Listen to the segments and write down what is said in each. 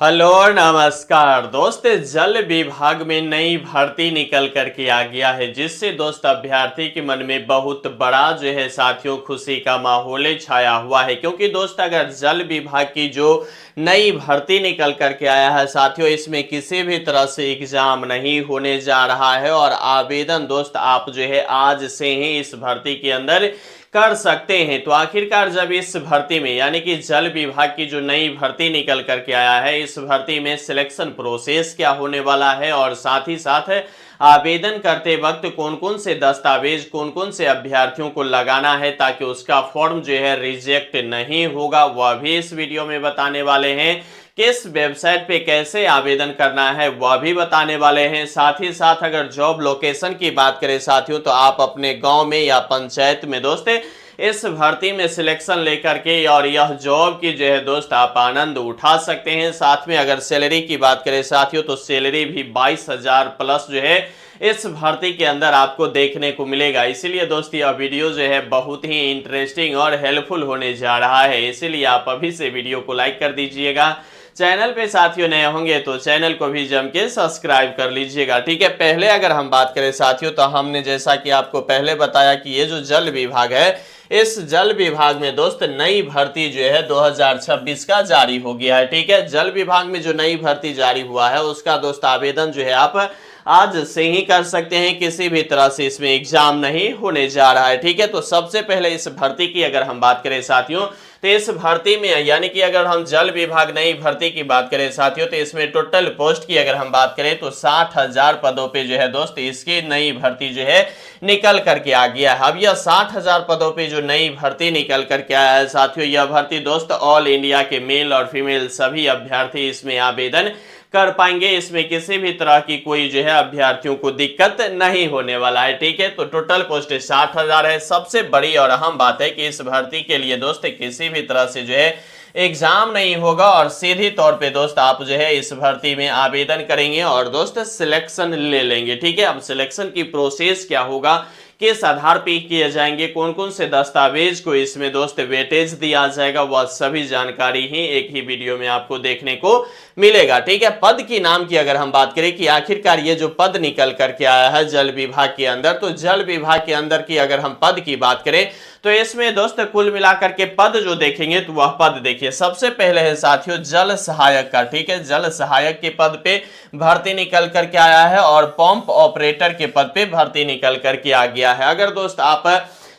Hello नमस्कार दोस्त। जल विभाग में नई भर्ती निकल कर के आ गया है, जिससे दोस्त अभ्यर्थी के मन में बहुत बड़ा जो है साथियों खुशी का माहौल छाया हुआ है। क्योंकि दोस्त अगर जल विभाग की जो नई भर्ती निकल कर के आया है साथियों, इसमें किसी भी तरह से एग्जाम नहीं होने जा रहा है और आवेदन दोस्त आप जो है आज से ही इस भर्ती के अंदर कर सकते हैं। तो आखिरकार जब इस भर्ती में यानी कि जल विभाग की जो नई भर्ती निकल करके आया है, इस भर्ती में सिलेक्शन प्रोसेस क्या होने वाला है और साथ ही साथ आवेदन करते वक्त कौन कौन से दस्तावेज कौन कौन से अभ्यर्थियों को लगाना है ताकि उसका फॉर्म जो है रिजेक्ट नहीं होगा, वह भी इस वीडियो में बताने वाले हैं। किस वेबसाइट पे कैसे आवेदन करना है वह भी बताने वाले हैं। साथ ही साथ अगर जॉब लोकेशन की बात करें साथियों, तो आप अपने गांव में या पंचायत में दोस्त इस भर्ती में सिलेक्शन लेकर के और यह जॉब की जो है दोस्त आप आनंद उठा सकते हैं। साथ में अगर सैलरी की बात करें साथियों, तो सैलरी भी 22,000 प्लस जो है इस भर्ती के अंदर आपको देखने को मिलेगा। इसीलिए दोस्त यह वीडियो जो है बहुत ही इंटरेस्टिंग और हेल्पफुल होने जा रहा है, इसीलिए आप अभी से वीडियो को लाइक कर दीजिएगा। चैनल पे साथियों नए होंगे तो चैनल को भी जम के सब्सक्राइब कर लीजिएगा, ठीक है। पहले अगर हम बात करें साथियों, तो हमने जैसा कि आपको पहले बताया कि ये जो जल विभाग है, इस जल विभाग में दोस्त नई भर्ती जो है 2026 का जारी हो गया है, ठीक है। जल विभाग में जो नई भर्ती जारी हुआ है उसका दोस्त आवेदन जो है आप आज से ही कर सकते हैं। किसी भी तरह से इसमें एग्जाम नहीं होने जा रहा है, ठीक है। तो सबसे पहले इस भर्ती की अगर हम बात करें साथियों, तो इस भर्ती में यानी कि अगर हम जल विभाग नई भर्ती की बात करें साथियों, तो इसमें टोटल पोस्ट की अगर हम बात करें तो 60,000 पदों पे जो है दोस्त इसकी नई भर्ती जो है निकल करके आ गया है। अब यह 60,000 पदों पे जो नई भर्ती निकल करके आया है साथियों, यह भर्ती दोस्त ऑल इंडिया के मेल और फीमेल सभी अभ्यर्थी इसमें आवेदन कर पाएंगे। इसमें किसी भी तरह की कोई जो है अभ्यर्थियों को दिक्कत नहीं होने वाला है, ठीक है। तो टोटल पोस्ट 60,000 है। सबसे बड़ी और अहम बात है कि इस भर्ती के लिए दोस्त किसी भी तरह से जो है एग्जाम नहीं होगा और सीधी तौर पे दोस्त आप जो है इस भर्ती में आवेदन करेंगे और दोस्त सिलेक्शन ले लेंगे, ठीक है। अब सिलेक्शन की प्रोसेस क्या होगा, किस आधार पे किए जाएंगे, कौन कौन से दस्तावेज को इसमें दोस्त वेटेज दिया जाएगा, वह सभी जानकारी ही एक ही वीडियो में आपको देखने को मिलेगा, ठीक है। पद की नाम की अगर हम बात करें कि आखिरकार ये जो पद निकल करके आया है जल विभाग के अंदर, तो जल विभाग के अंदर की अगर हम पद की बात करें तो इसमें दोस्त कुल मिलाकर के पद जो देखेंगे तो वह पद देखिए, सबसे पहले है साथियों जल सहायक का, ठीक है। जल सहायक के पद पे भर्ती निकल करके आया है और पंप ऑपरेटर के पद पे भर्ती निकल करके आ गया है। अगर दोस्त आप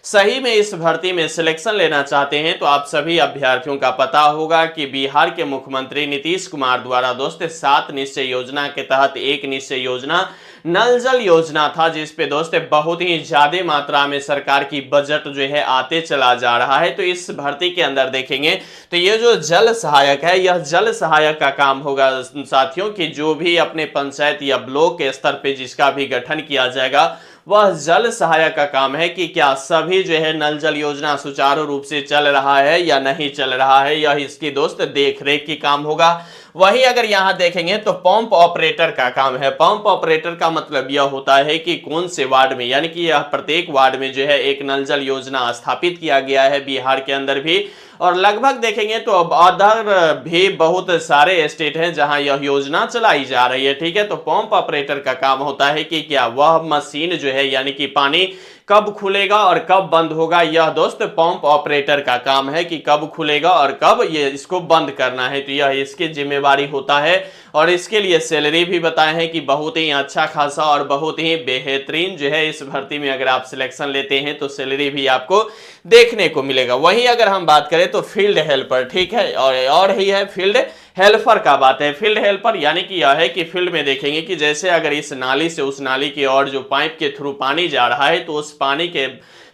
सही में इस भर्ती में सिलेक्शन लेना चाहते हैं तो आप सभी अभ्यर्थियों का पता होगा कि बिहार के मुख्यमंत्री नीतीश कुमार द्वारा दोस्त 7 निश्चय योजना के तहत एक निश्चय योजना नल जल योजना था, जिसपे दोस्त बहुत ही ज्यादा मात्रा में सरकार की बजट जो है आते चला जा रहा है। तो इस भर्ती के अंदर देखेंगे तो ये जो जल सहायक है, यह जल सहायक का काम होगा साथियों कि जो भी अपने पंचायत या ब्लॉक स्तर पे जिसका भी गठन किया जाएगा, वह जल सहायक का काम है कि क्या सभी जो है नल जल योजना सुचारू रूप से चल रहा है या नहीं चल रहा है, यह इसकी दोस्त देख रेख की काम होगा। वही अगर यहां देखेंगे तो पंप ऑपरेटर का काम है। पंप ऑपरेटर का मतलब यह होता है कि कौन से वार्ड में, यानी कि यह प्रत्येक वार्ड में जो है एक नल जल योजना स्थापित किया गया है बिहार के अंदर भी, और लगभग देखेंगे तो अब अदर भी बहुत सारे स्टेट हैं जहां यह योजना चलाई जा रही है, ठीक है। तो पंप ऑपरेटर का काम होता है कि क्या वह मशीन जो है यानी कि पानी कब खुलेगा और कब बंद होगा, यह दोस्त पंप ऑपरेटर का काम है कि कब खुलेगा और कब ये इसको बंद करना है, तो यह इसकी जिम्मेवारी होता है। और इसके लिए सैलरी भी बताए हैं कि बहुत ही अच्छा खासा और बहुत ही बेहतरीन जो है इस भर्ती में अगर आप सिलेक्शन लेते हैं तो सैलरी भी आपको देखने को मिलेगा। वहीं अगर हम बात करें तो फील्ड हेल्पर, ठीक है, और ही है फील्ड हेल्पर का बात है। फील्ड हेल्पर यानी कि यह है कि फील्ड में देखेंगे कि जैसे अगर इस नाली से उस नाली की ओर जो पाइप के थ्रू पानी जा रहा है, तो उस पानी के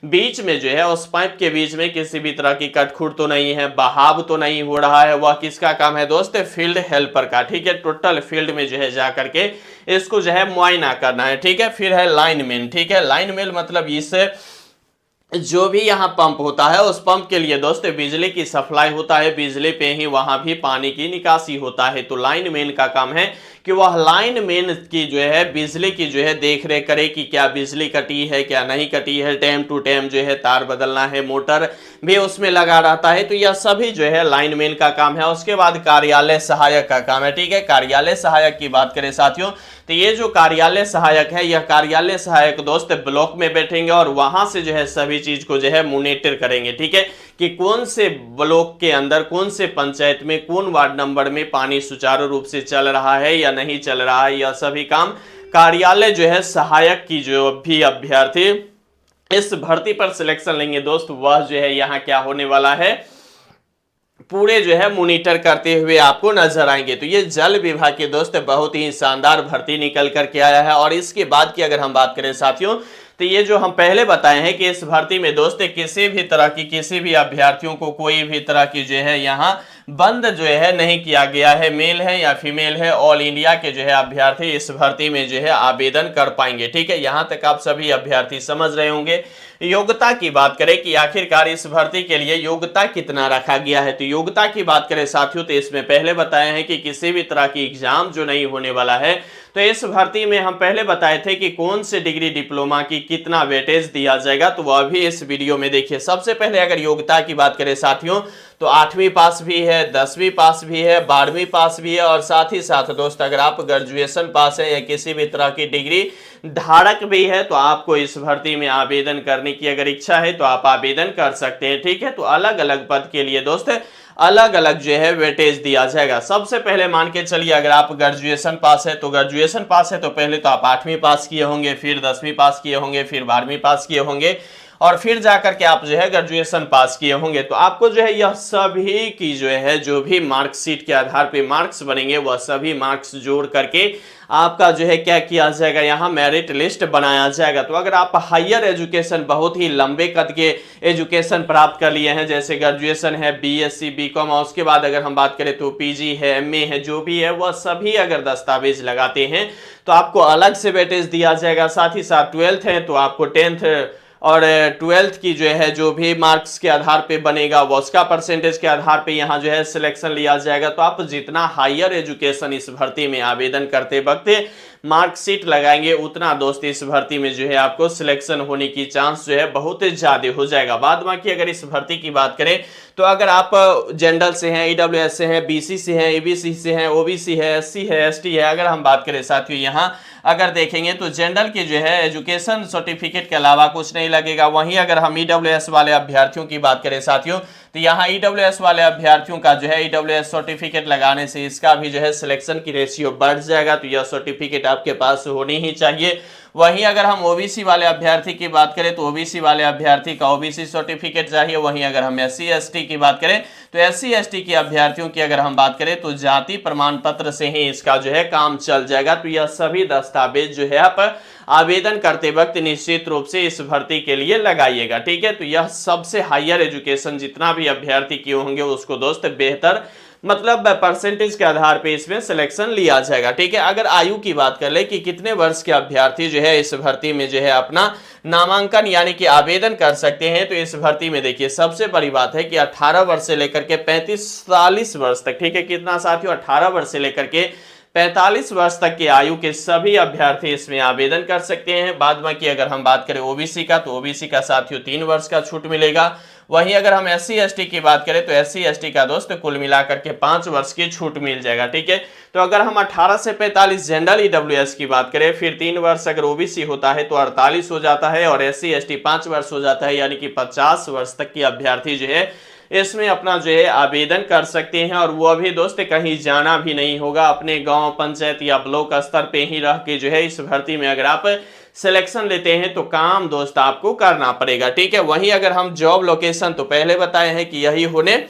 बीच में जो है उस पाइप के बीच में किसी भी तरह की कटखुट तो नहीं है, बहाव तो नहीं हो रहा है, वह किसका काम है दोस्त, फील्ड हेल्पर का, ठीक है। टोटल फील्ड में जो है जा करके इसको जो है मुआयना करना है, ठीक है। फिर है लाइनमैन, ठीक है। लाइनमैन मतलब इस जो भी यहाँ पंप होता है उस पंप के लिए दोस्त बिजली की सप्लाई होता है, बिजली पे ही वहां भी पानी की निकासी होता है। तो लाइन मैन का काम है कि वह लाइन मैन की जो है बिजली की जो है देख रेख करे कि क्या बिजली कटी है क्या नहीं कटी है, टाइम टू टाइम जो है तार बदलना है, मोटर भी उसमें लगा रहता है। तो यह सभी जो है लाइन मैन का काम है। उसके बाद कार्यालय सहायक का काम है। ठीक है, कार्यालय सहायक की बात करें साथियों, तो ये जो कार्यालय सहायक है, यह कार्यालय सहायक दोस्त ब्लॉक में बैठेंगे और वहां से जो है सभी चीज को जो है मॉनिटर करेंगे। ठीक है, कि कौन से ब्लॉक के अंदर, कौन से पंचायत में, कौन वार्ड नंबर में पानी सुचारू रूप से चल रहा है या नहीं चल रहा है, यह सभी काम कार्यालय जो है सहायक की जो भी अभ्यर्थी इस भर्ती पर सिलेक्शन लेंगे दोस्त, वह जो है यहाँ क्या होने वाला है, पूरे जो है मॉनिटर करते हुए आपको नजर आएंगे। तो ये जल विभाग के दोस्त बहुत ही शानदार भर्ती निकल करके आया है। और इसके बाद की अगर हम बात करें साथियों, तो ये जो हम पहले बताए हैं कि इस भर्ती में दोस्त किसी भी तरह की, किसी भी अभ्यर्थियों को कोई भी तरह की जो है यहाँ बंद जो है नहीं किया गया है, मेल है या फीमेल है, ऑल इंडिया के जो है अभ्यर्थी इस भर्ती में जो है आवेदन कर पाएंगे। ठीक है, यहां तक आप सभी अभ्यर्थी समझ रहे होंगे। योग्यता की बात करें कि आखिरकार इस भर्ती के लिए योग्यता कितना रखा गया है, तो योग्यता की बात करें साथियों, तो इसमें पहले बताए हैं कि किसी भी तरह की एग्जाम जो नहीं होने वाला है। तो इस भर्ती में हम पहले बताए थे कि कौन से डिग्री डिप्लोमा की कितना वेटेज दिया जाएगा, तो वह भी इस वीडियो में देखिए। सबसे पहले अगर योग्यता की बात करें साथियों, तो 8वीं पास भी है, 10वीं पास भी है, 12वीं पास भी है, और साथ ही साथ दोस्त अगर आप ग्रेजुएशन पास है या किसी भी तरह की डिग्री धारक भी है, तो आपको इस भर्ती में आवेदन करने की अगर इच्छा है तो आप आवेदन कर सकते हैं। ठीक है, तो अलग अलग पद के लिए दोस्त अलग अलग जो है वेटेज दिया जाएगा। सबसे पहले मान के चलिए अगर आप ग्रेजुएशन पास है, तो ग्रेजुएशन पास है तो पहले तो आप 8वीं पास किए होंगे, फिर 10वीं पास किए होंगे, फिर 12वीं पास किए होंगे, और फिर जाकर के आप जो है ग्रेजुएशन पास किए होंगे। तो आपको जो है यह सभी की जो है जो भी मार्कशीट के आधार पे मार्क्स बनेंगे, वह सभी मार्क्स जोड़ करके आपका जो है क्या किया जाएगा, यहाँ मेरिट लिस्ट बनाया जाएगा। तो अगर आप हायर एजुकेशन, बहुत ही लंबे कद के एजुकेशन प्राप्त कर लिए हैं, जैसे ग्रेजुएशन है, बीएससी, बीकॉम, और उसके बाद अगर हम बात करें तो पीजी है, एमए है, जो भी है वह सभी अगर दस्तावेज लगाते हैं तो आपको अलग से वेटेज दिया जाएगा। साथ ही साथ 12th है तो आपको 10th और 12th की जो है जो भी मार्क्स के आधार पे बनेगा वो उसका परसेंटेज के आधार पे यहाँ जो है सिलेक्शन लिया जाएगा। तो आप जितना हायर एजुकेशन इस भर्ती में आवेदन करते वक्त मार्कशीट लगाएंगे, उतना दोस्त इस भर्ती में जो है आपको सिलेक्शन होने की चांस जो है बहुत ज्यादा हो जाएगा। बाद बाकी अगर इस भर्ती की बात करें तो अगर आप जनरल से हैं, ईडब्ल्यूएस से हैं, बीसी से हैं, एबीसी से हैं, ओबीसी है, एससी है, एसटी है, अगर हम बात करें साथियों यहाँ अगर देखेंगे तो जनरल के जो है एजुकेशन सर्टिफिकेट के अलावा कुछ नहीं लगेगा। वहीं अगर हम ईडब्ल्यूएस वाले अभ्यर्थियों की बात करें साथियों, तो यहाँ ईडब्ल्यूएस वाले अभ्यर्थियों का जो है ईडब्ल्यूएस सर्टिफिकेट लगाने से इसका भी जो है सिलेक्शन की रेशियो बढ़ जाएगा। तो यह सर्टिफिकेट आपके पास होनी ही चाहिए। वहीं अगर हम ओबीसी वाले अभ्यर्थी की बात करें तो ओबीसी वाले अभ्यर्थी का ओबीसी सर्टिफिकेट चाहिए। वहीं अगर हम एससी एसटी की बात करें तो एससी एसटी की अभ्यर्थियों की अगर हम बात करें तो जाति प्रमाण पत्र से ही इसका जो है काम चल जाएगा। तो यह सभी दस्तावेज जो है आप आवेदन करते वक्त निश्चित रूप से इस भर्ती के लिए लगाइएगा। ठीक है, तो यह सबसे हायर एजुकेशन जितना भी अभ्यर्थी किए होंगे उसको दोस्त बेहतर मतलब परसेंटेज के आधार पे इसमें सिलेक्शन लिया जाएगा। ठीक है, अगर आयु की बात कर ले कि कितने वर्ष के अभ्यर्थी जो है इस भर्ती में जो है अपना नामांकन यानी कि आवेदन कर सकते हैं, तो इस भर्ती में देखिए सबसे बड़ी बात है कि 18 वर्ष से लेकर के 35-40 वर्ष तक, ठीक है, कितना साथियों, 18 वर्ष से लेकर के 45 वर्ष तक की आयु के सभी अभ्यर्थी इसमें आवेदन कर सकते हैं। बाद में की अगर हम बात करें ओबीसी का, तो ओबीसी का साथियों 3 वर्ष का छूट मिलेगा। वहीं अगर हम एससी एसटी की बात करें तो एससी एसटी का दोस्त कुल मिलाकर के 5 वर्ष की छूट मिल जाएगा। ठीक है, तो अगर हम 18 से 45 जनरल ईडब्ल्यूएस की बात करें, फिर 3 वर्ष अगर ओबीसी होता है तो 48 हो जाता है, और एससी एसटी 5 वर्ष हो जाता है, यानी कि 50 वर्ष तक की अभ्यर्थी जो है इसमें अपना जो है आवेदन कर सकते हैं। और वो भी दोस्त कहीं जाना भी नहीं होगा, अपने गांव पंचायत या ब्लॉक स्तर पे ही रह के जो है इस भर्ती में अगर आप सिलेक्शन लेते हैं तो काम दोस्त आपको करना पड़ेगा। ठीक है, वहीं अगर हम जॉब लोकेशन तो पहले बताए हैं कि यही होने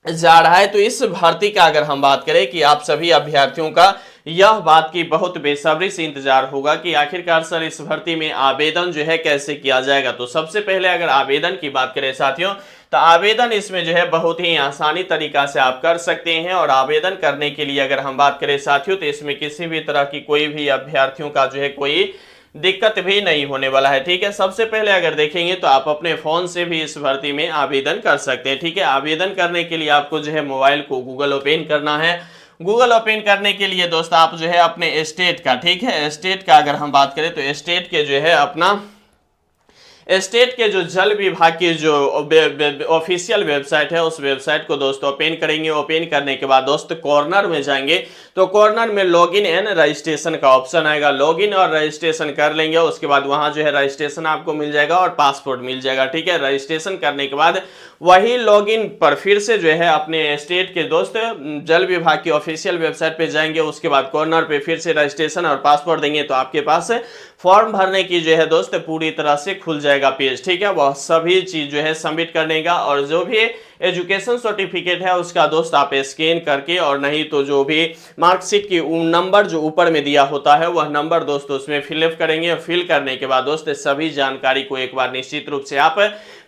जा रहा है। तो इस भर्ती का अगर हम बात करें कि आप सभी अभ्यर्थियों का यह बात की बहुत बेसब्री से इंतजार होगा कि आखिरकार सर इस भर्ती में आवेदन जो है कैसे किया जाएगा। तो सबसे पहले अगर आवेदन की बात करें साथियों, तो आवेदन इसमें जो है बहुत ही आसानी तरीका से आप कर सकते हैं। और आवेदन करने के लिए अगर हम बात करें साथियों, तो इसमें किसी भी तरह की कोई भी अभ्यर्थियों का जो है कोई दिक्कत भी नहीं होने वाला है। ठीक है, सबसे पहले अगर देखेंगे तो आप अपने फोन से भी इस भर्ती में आवेदन कर सकते हैं। ठीक है, आवेदन करने के लिए आपको जो है मोबाइल को गूगल ओपन करना है। गूगल ओपन करने के लिए दोस्त आप जो है अपने स्टेट का, ठीक है, स्टेट का अगर हम बात करें तो स्टेट के जो है अपना स्टेट के जो जल विभाग की जो ऑफिशियल वेबसाइट है, उस वेबसाइट को दोस्तों ओपन करेंगे। ओपन करने के बाद दोस्त कॉर्नर में जाएंगे तो कॉर्नर में लॉगिन एंड रजिस्ट्रेशन का ऑप्शन आएगा। लॉगिन और रजिस्ट्रेशन कर लेंगे, उसके बाद वहां जो है रजिस्ट्रेशन आपको मिल जाएगा और पासपोर्ट मिल जाएगा। ठीक है, रजिस्ट्रेशन करने के बाद वही लॉगिन पर फिर से जो है अपने स्टेट के दोस्त जल विभाग की ऑफिशियल वेबसाइट पे जाएंगे। उसके बाद कॉर्नर पे फिर से रजिस्ट्रेशन और पासपोर्ट देंगे तो आपके पास फॉर्म भरने की जो है दोस्त पूरी तरह से खुल जाएगा पेज। ठीक है, वह सभी चीज जो है सबमिट करने का, और जो भी एजुकेशन सर्टिफिकेट है उसका दोस्त आप स्कैन करके, और नहीं तो जो भी मार्कशीट की नंबर जो ऊपर में दिया होता है वह नंबर दोस्तों उसमें फिलअप करेंगे। फिल करने के बाद दोस्त सभी जानकारी को एक बार निश्चित रूप से आप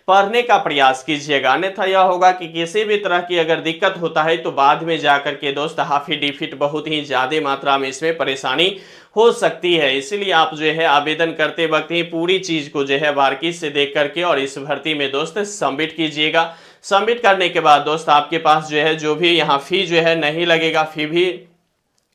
पढ़ने का प्रयास कीजिएगा। अन्यथा यह होगा कि किसी भी तरह की अगर दिक्कत होता है तो बाद में जाकर के दोस्त हाफी डिफिट बहुत ही ज्यादा मात्रा में इसमें परेशानी हो सकती है। इसलिए आप जो है आवेदन करते वक्त ही पूरी चीज को जो है बारीकी से देख करके और इस भर्ती में दोस्त सबमिट कीजिएगा। सबमिट करने के बाद दोस्त आपके पास जो है जो भी यहाँ फी जो है नहीं लगेगा। फी भी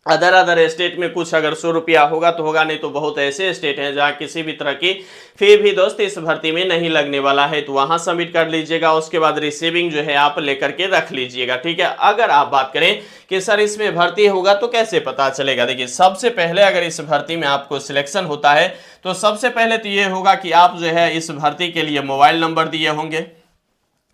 अदर स्टेट में कुछ अगर 100 रुपया होगा तो होगा, नहीं तो बहुत ऐसे स्टेट हैं जहाँ किसी भी तरह की फी भी दोस्त इस भर्ती में नहीं लगने वाला है, तो वहां सबमिट कर लीजिएगा। उसके बाद रिसीविंग जो है आप लेकर के रख लीजिएगा। ठीक है, अगर आप बात करें कि सर इसमें भर्ती होगा तो कैसे पता चलेगा, देखिए सबसे पहले अगर इस भर्ती में आपको सिलेक्शन होता है तो सबसे पहले तो ये होगा कि आप जो है इस भर्ती के लिए मोबाइल नंबर दिए होंगे।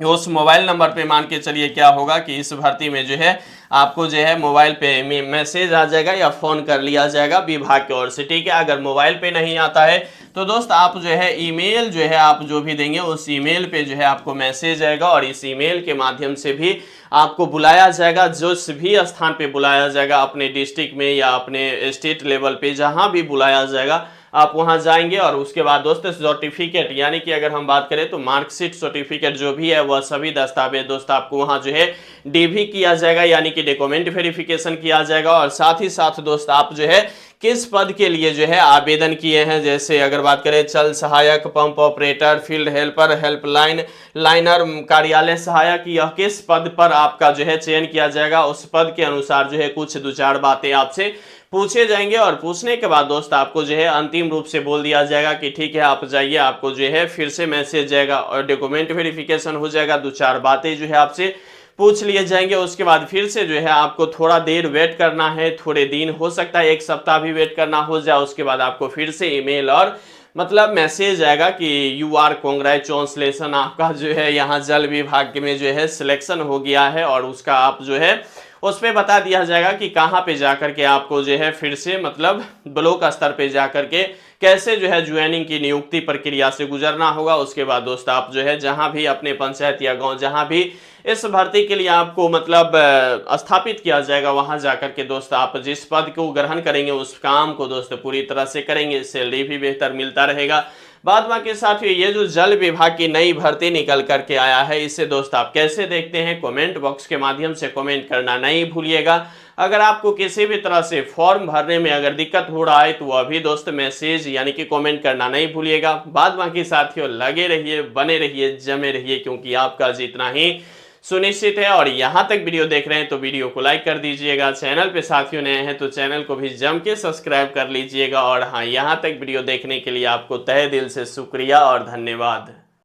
उस मोबाइल नंबर पे मान के चलिए क्या होगा कि इस भर्ती में जो है आपको जो है मोबाइल पे मैसेज आ जाएगा या फोन कर लिया जाएगा विभाग की ओर से। ठीक है, अगर मोबाइल पे नहीं आता है तो दोस्त आप जो है ईमेल जो है आप जो भी देंगे उस ईमेल पे जो है आपको मैसेज आएगा, और इस ईमेल के माध्यम से भी आपको बुलाया जाएगा। जिस भी स्थान पे बुलाया जाएगा, अपने डिस्ट्रिक्ट में या अपने स्टेट लेवल पे जहां भी बुलाया जाएगा आप वहां जाएंगे। और उसके बाद दोस्त सर्टिफिकेट, यानी कि अगर हम बात करें तो मार्कशीट सर्टिफिकेट जो भी है वह सभी दस्तावेज दोस्त आपको वहां जो है डीवी किया जाएगा, यानी कि डॉक्यूमेंट वेरिफिकेशन किया जाएगा। और साथ ही साथ दोस्त आप जो है किस पद के लिए जो है आवेदन किए हैं, जैसे अगर बात करें चल सहायक, pump operator, field helper, helpline liner, कार्यालय सहायक, यह किस पद पर आपका जो है चयन किया जाएगा, उस पद के अनुसार जो है कुछ दो चार बातें आपसे पूछे जाएंगे। और पूछने के बाद दोस्त आपको जो है अंतिम रूप से बोल दिया जाएगा कि ठीक है आप जाइए, आपको जो है फिर से मैसेज जाएगा और डॉक्यूमेंट वेरिफिकेशन हो जाएगा, दो चार बातें जो है आपसे पूछ लिए जाएंगे। उसके बाद फिर से जो है आपको थोड़ा देर वेट करना है, थोड़े दिन हो सकता है 1 सप्ताह भी वेट करना हो जाए। उसके बाद आपको फिर से ईमेल और मतलब मैसेज आएगा कि यू आर कॉन्ग्रेचुलेसन, आपका जो है यहाँ जल विभाग में जो है सिलेक्शन हो गया है, और उसका आप जो है उस पर बता दिया जाएगा कि कहाँ पे जाकर के आपको जो है फिर से मतलब ब्लॉक स्तर पे जाकर के कैसे जो है ज्वाइनिंग की नियुक्ति प्रक्रिया से गुजरना होगा। उसके बाद दोस्त आप जो है जहां भी अपने पंचायत या गांव जहां भी इस भर्ती के लिए आपको मतलब स्थापित किया जाएगा, वहां जाकर के दोस्त आप जिस पद को ग्रहण करेंगे उस काम को दोस्त पूरी तरह से करेंगे, सैलरी भी बेहतर मिलता रहेगा। बाद बाकी साथियों ये जो जल विभाग की नई भर्ती निकल करके आया है, इसे दोस्त आप कैसे देखते हैं, कमेंट बॉक्स के माध्यम से कमेंट करना नहीं भूलिएगा। अगर आपको किसी भी तरह से फॉर्म भरने में अगर दिक्कत हो रहा है तो वह भी दोस्त मैसेज यानी कि कमेंट करना नहीं भूलिएगा। बाद बाकी साथियों लगे रहिए, बने रहिए, जमे रहिए, क्योंकि आपका जीतना ही सुनिश्चित है। और यहाँ तक वीडियो देख रहे हैं तो वीडियो को लाइक कर दीजिएगा। चैनल पे साथियों नए हैं तो चैनल को भी जम के सब्सक्राइब कर लीजिएगा। और हाँ, यहाँ तक वीडियो देखने के लिए आपको तहे दिल से शुक्रिया और धन्यवाद।